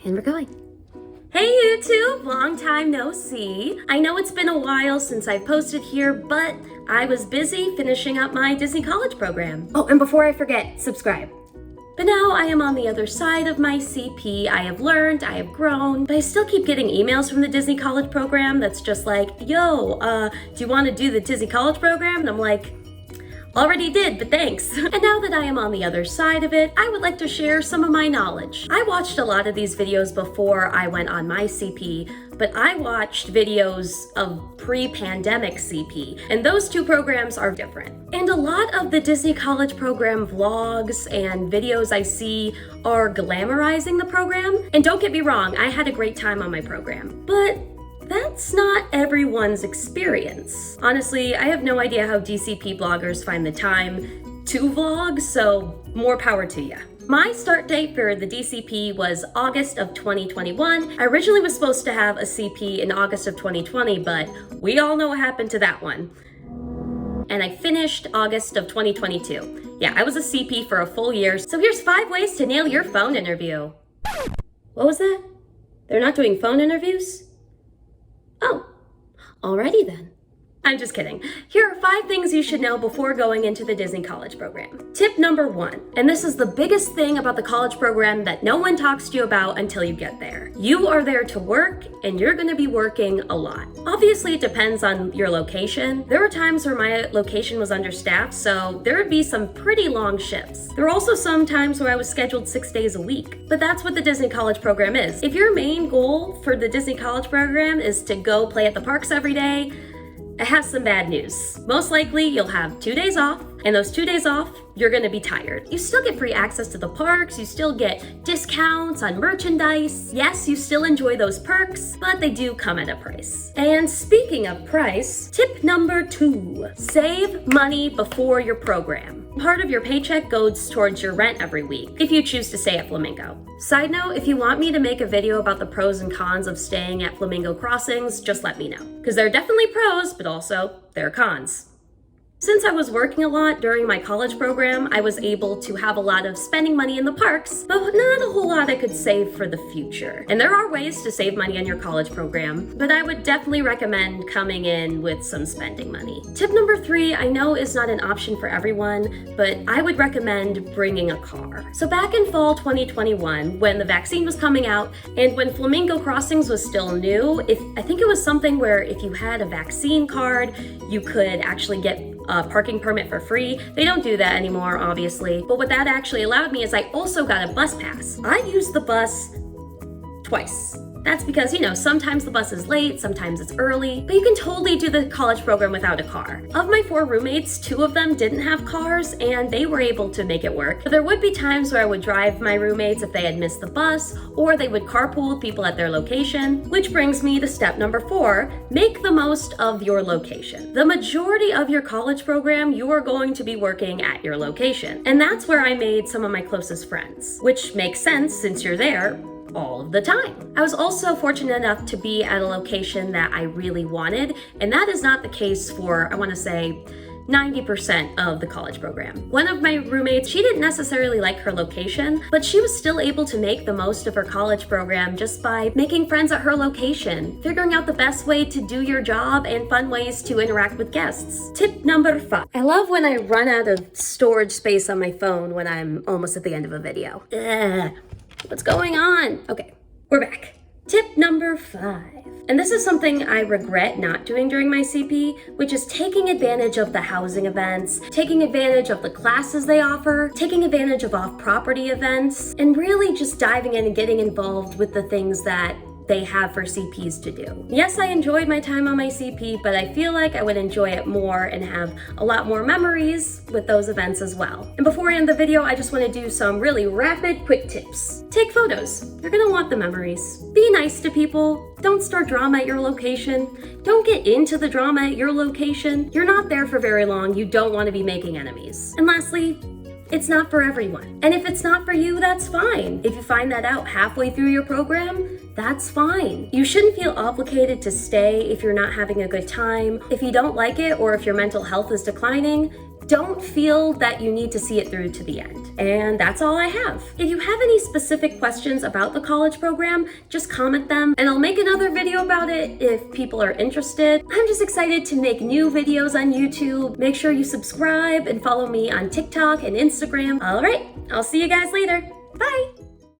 And we're going. Hey YouTube, long time no see. I know it's been a while since I posted here, but I was busy finishing up my Disney College program. Oh, and before I forget, subscribe. But now I am on the other side of my CP. I have learned, I have grown, but I still keep getting emails from the Disney College program that's just like, yo, do you want to do the Disney College program? And I'm like, already did, but thanks. And now that I am on the other side of it, I would like to share some of my knowledge. I watched a lot of these videos before I went on my CP, but I watched videos of pre-pandemic CP, and those two programs are different. And a lot of the Disney College program vlogs and videos I see are glamorizing the program. And don't get me wrong, I had a great time on my program, but that's not everyone's experience. Honestly, I have no idea how DCP bloggers find the time to vlog, so more power to ya. My start date for the DCP was August of 2021. I originally was supposed to have a CP in August of 2020, but we all know what happened to that one. And I finished August of 2022. Yeah, I was a CP for a full year, so here's 5 ways to nail your phone interview. What was that? They're not doing phone interviews? Oh, alrighty then. I'm just kidding. Here are 5 things you should know before going into the Disney College program. Tip number 1, and this is the biggest thing about the college program that no one talks to you about until you get there. You are there to work, and you're going to be working a lot. Obviously, it depends on your location. There were times where my location was understaffed, so there would be some pretty long shifts. There were also some times where I was scheduled 6 days a week, but that's what the Disney College program is. If your main goal for the Disney College program is to go play at the parks every day, I have some bad news. Most likely, you'll have 2 days off, and those 2 days off, you're gonna be tired. You still get free access to the parks, you still get discounts on merchandise. Yes, you still enjoy those perks, but they do come at a price. And speaking of price, tip number 2, save money before your program. Part of your paycheck goes towards your rent every week, if you choose to stay at Flamingo. Side note, if you want me to make a video about the pros and cons of staying at Flamingo Crossings, just let me know. Because there are definitely pros, but also there are cons. Since I was working a lot during my college program, I was able to have a lot of spending money in the parks, but not a whole lot I could save for the future. And there are ways to save money on your college program, but I would definitely recommend coming in with some spending money. Tip number 3, I know is not an option for everyone, but I would recommend bringing a car. So back in fall 2021, when the vaccine was coming out, and when Flamingo Crossings was still new, I think it was something where if you had a vaccine card, you could actually get a parking permit for free. They don't do that anymore, obviously. But what that actually allowed me is I also got a bus pass. I used the bus twice. That's because, you know, sometimes the bus is late, sometimes it's early, but you can totally do the college program without a car. Of my 4 roommates, 2 of them didn't have cars, and they were able to make it work. But there would be times where I would drive my roommates if they had missed the bus, or they would carpool with people at their location, which brings me to step number 4, make the most of your location. The majority of your college program, you are going to be working at your location. And that's where I made some of my closest friends, which makes sense since you're there all of the time. I was also fortunate enough to be at a location that I really wanted, and that is not the case for, I want to say, 90% of the college program. One of my roommates, she didn't necessarily like her location, but she was still able to make the most of her college program just by making friends at her location, figuring out the best way to do your job and fun ways to interact with guests. Tip number 5. I love when I run out of storage space on my phone when I'm almost at the end of a video. What's going on? Okay, we're back. Tip number 5. And this is something I regret not doing during my CP, which is taking advantage of the housing events, taking advantage of the classes they offer, taking advantage of off-property events, and really just diving in and getting involved with the things that they have for CPs to do. Yes, I enjoyed my time on my CP, but I feel like I would enjoy it more and have a lot more memories with those events as well. And before I end the video, I just want to do some really rapid, quick tips. Take photos. You're gonna want the memories. Be nice to people. Don't start drama at your location. Don't get into the drama at your location. You're not there for very long. You don't want to be making enemies. And lastly, it's not for everyone. And if it's not for you, that's fine. If you find that out halfway through your program, that's fine. You shouldn't feel obligated to stay if you're not having a good time. If you don't like it or if your mental health is declining, don't feel that you need to see it through to the end. And that's all I have. If you have any specific questions about the college program, just comment them and I'll make another video about it if people are interested. I'm just excited to make new videos on YouTube. Make sure you subscribe and follow me on TikTok and Instagram. All right, I'll see you guys later. Bye.